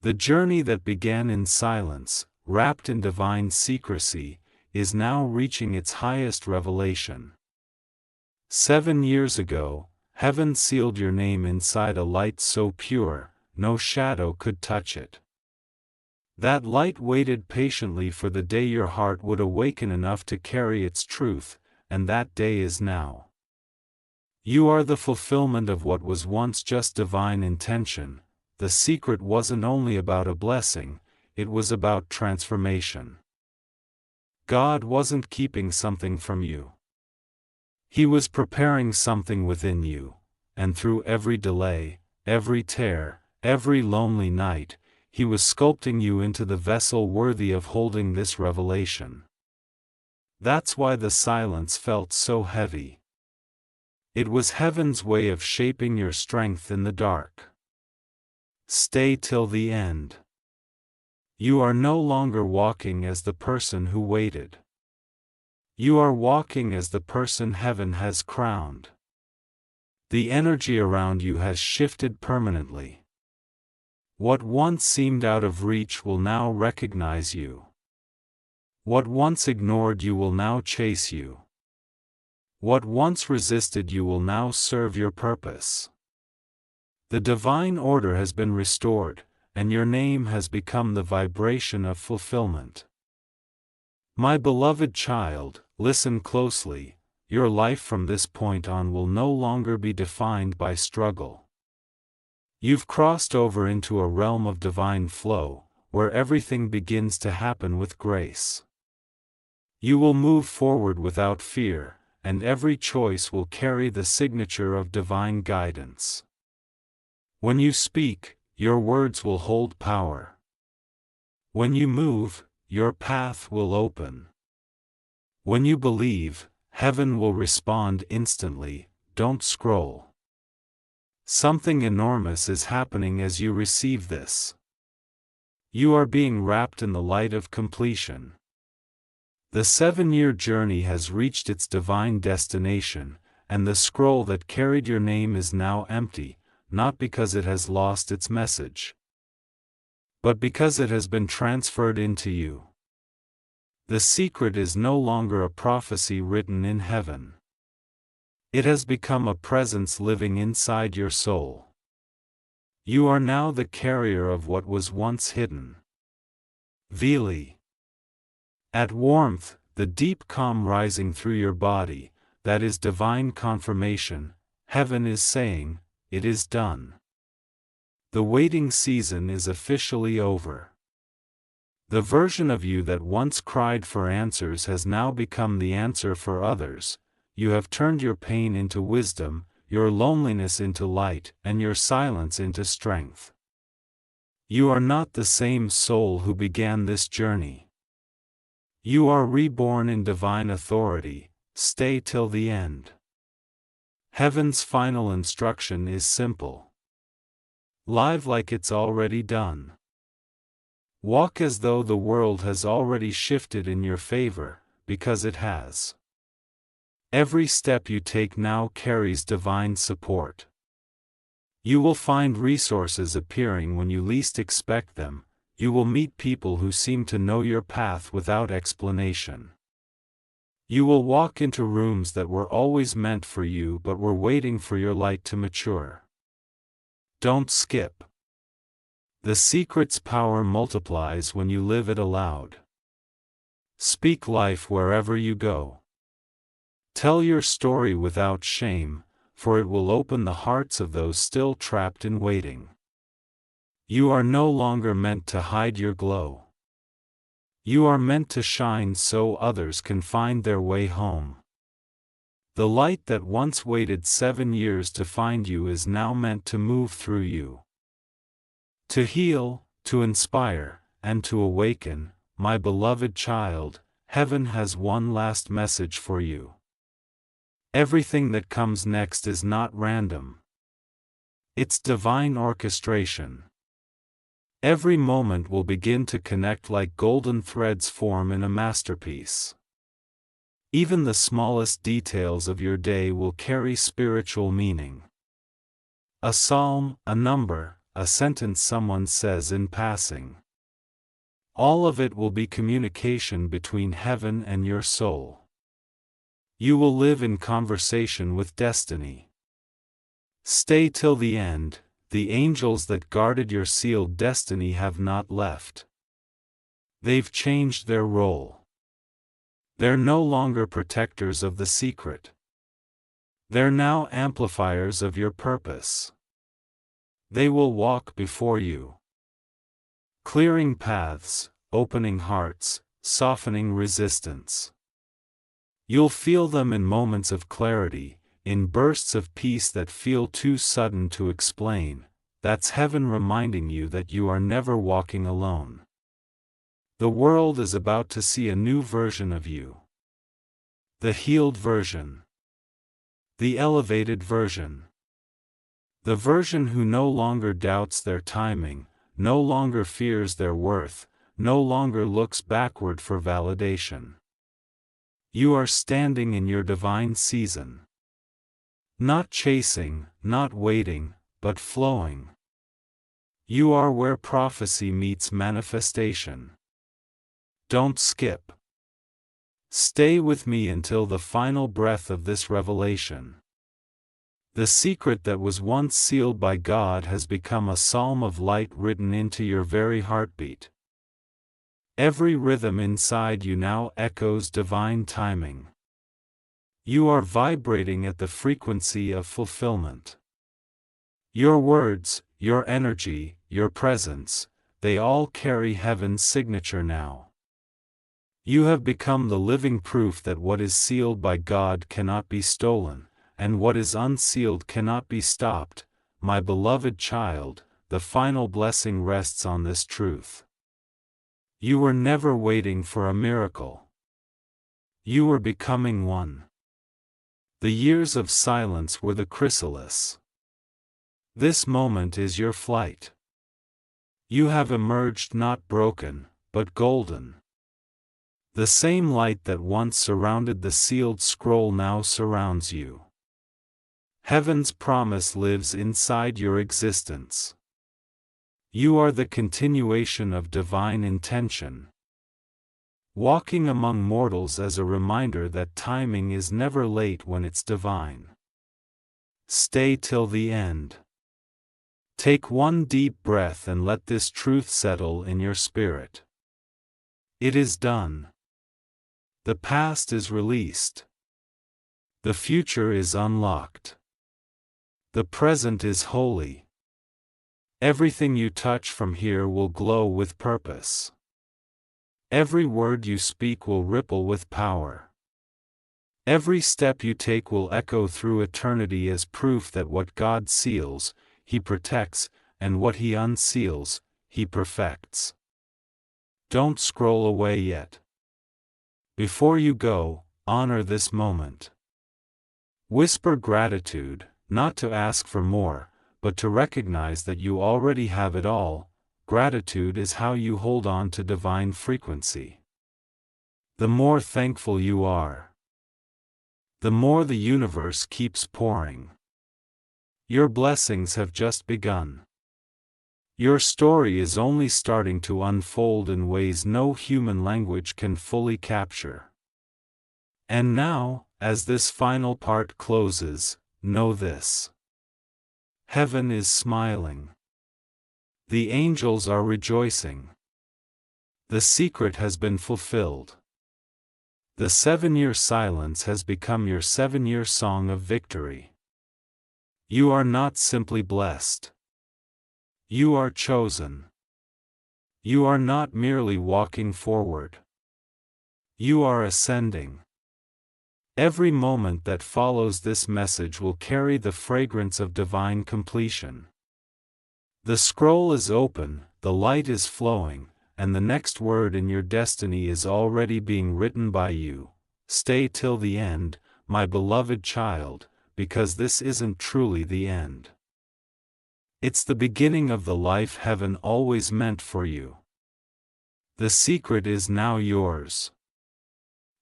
The journey that began in silence, wrapped in divine secrecy, is now reaching its highest revelation. 7 years ago, heaven sealed your name inside a light so pure, no shadow could touch it. That light waited patiently for the day your heart would awaken enough to carry its truth, and that day is now. You are the fulfillment of what was once just divine intention. The secret wasn't only about a blessing, it was about transformation. God wasn't keeping something from you. He was preparing something within you, and through every delay, every tear, every lonely night, He was sculpting you into the vessel worthy of holding this revelation. That's why the silence felt so heavy. It was heaven's way of shaping your strength in the dark. Stay till the end. You are no longer walking as the person who waited. You are walking as the person heaven has crowned. The energy around you has shifted permanently. What once seemed out of reach will now recognize you. What once ignored you will now chase you. What once resisted you will now serve your purpose. The divine order has been restored, and your name has become the vibration of fulfillment. My beloved child, listen closely. Your life from this point on will no longer be defined by struggle. You've crossed over into a realm of divine flow, where everything begins to happen with grace. You will move forward without fear, and every choice will carry the signature of divine guidance. When you speak, your words will hold power. When you move, your path will open. When you believe, heaven will respond instantly. Don't scroll. Something enormous is happening as you receive this. You are being wrapped in the light of completion. The 7-year journey has reached its divine destination, and the scroll that carried your name is now empty, not because it has lost its message, but because it has been transferred into you. The secret is no longer a prophecy written in heaven. It has become a presence living inside your soul. You are now the carrier of what was once hidden. Vili. At warmth, the deep calm rising through your body, that is divine confirmation. Heaven is saying, it is done. The waiting season is officially over. The version of you that once cried for answers has now become the answer for others. You have turned your pain into wisdom, your loneliness into light, and your silence into strength. You are not the same soul who began this journey. You are reborn in divine authority. Stay till the end. Heaven's final instruction is simple. Live like it's already done. Walk as though the world has already shifted in your favor, because it has. Every step you take now carries divine support. You will find resources appearing when you least expect them. You will meet people who seem to know your path without explanation. You will walk into rooms that were always meant for you but were waiting for your light to mature. Don't skip. The secret's power multiplies when you live it aloud. Speak life wherever you go. Tell your story without shame, for it will open the hearts of those still trapped in waiting. You are no longer meant to hide your glow. You are meant to shine so others can find their way home. The light that once waited 7 years to find you is now meant to move through you. To heal, to inspire, and to awaken, my beloved child, heaven has one last message for you. Everything that comes next is not random. It's divine orchestration. Every moment will begin to connect like golden threads form in a masterpiece. Even the smallest details of your day will carry spiritual meaning. A psalm, a number, a sentence someone says in passing. All of it will be communication between heaven and your soul. You will live in conversation with destiny. Stay till the end. The angels that guarded your sealed destiny have not left. They've changed their role. They're no longer protectors of the secret. They're now amplifiers of your purpose. They will walk before you, clearing paths, opening hearts, softening resistance. You'll feel them in moments of clarity, in bursts of peace that feel too sudden to explain. That's heaven reminding you that you are never walking alone. The world is about to see a new version of you. The healed version. The elevated version. The version who no longer doubts their timing, no longer fears their worth, no longer looks backward for validation. You are standing in your divine season. Not chasing, not waiting, but flowing. You are where prophecy meets manifestation. Don't skip. Stay with me until the final breath of this revelation. The secret that was once sealed by God has become a psalm of light written into your very heartbeat. Every rhythm inside you now echoes divine timing. You are vibrating at the frequency of fulfillment. Your words, your energy, your presence, they all carry heaven's signature now. You have become the living proof that what is sealed by God cannot be stolen, and what is unsealed cannot be stopped. My beloved child, the final blessing rests on this truth. You were never waiting for a miracle. You were becoming one. The years of silence were the chrysalis. This moment is your flight. You have emerged not broken, but golden. The same light that once surrounded the sealed scroll now surrounds you. Heaven's promise lives inside your existence. You are the continuation of divine intention. Walking among mortals as a reminder that timing is never late when it's divine. Stay till the end. Take one deep breath and let this truth settle in your spirit. It is done. The past is released. The future is unlocked. The present is holy. Everything you touch from here will glow with purpose. Every word you speak will ripple with power. Every step you take will echo through eternity as proof that what God seals, He protects, and what He unseals, He perfects. Don't scroll away yet. Before you go, honor this moment. Whisper gratitude, not to ask for more, but to recognize that you already have it all. Gratitude is how you hold on to divine frequency. The more thankful you are, the more the universe keeps pouring. Your blessings have just begun. Your story is only starting to unfold in ways no human language can fully capture. And now, as this final part closes, know this. Heaven is smiling. The angels are rejoicing. The secret has been fulfilled. The 7-year silence has become your 7-year song of victory. You are not simply blessed. You are chosen. You are not merely walking forward. You are ascending. Every moment that follows this message will carry the fragrance of divine completion. The scroll is open, the light is flowing, and the next word in your destiny is already being written by you. Stay till the end, my beloved child, because this isn't truly the end. It's the beginning of the life heaven always meant for you. The secret is now yours.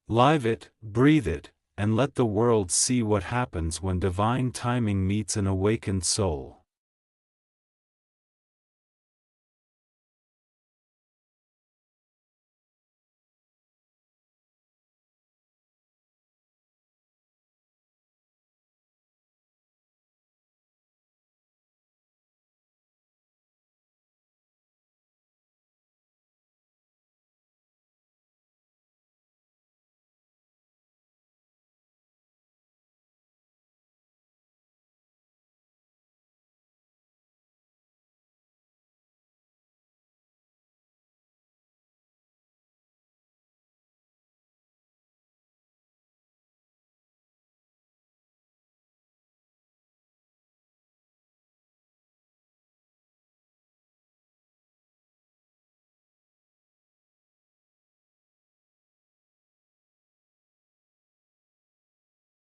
Live it, breathe it, and let the world see what happens when divine timing meets an awakened soul.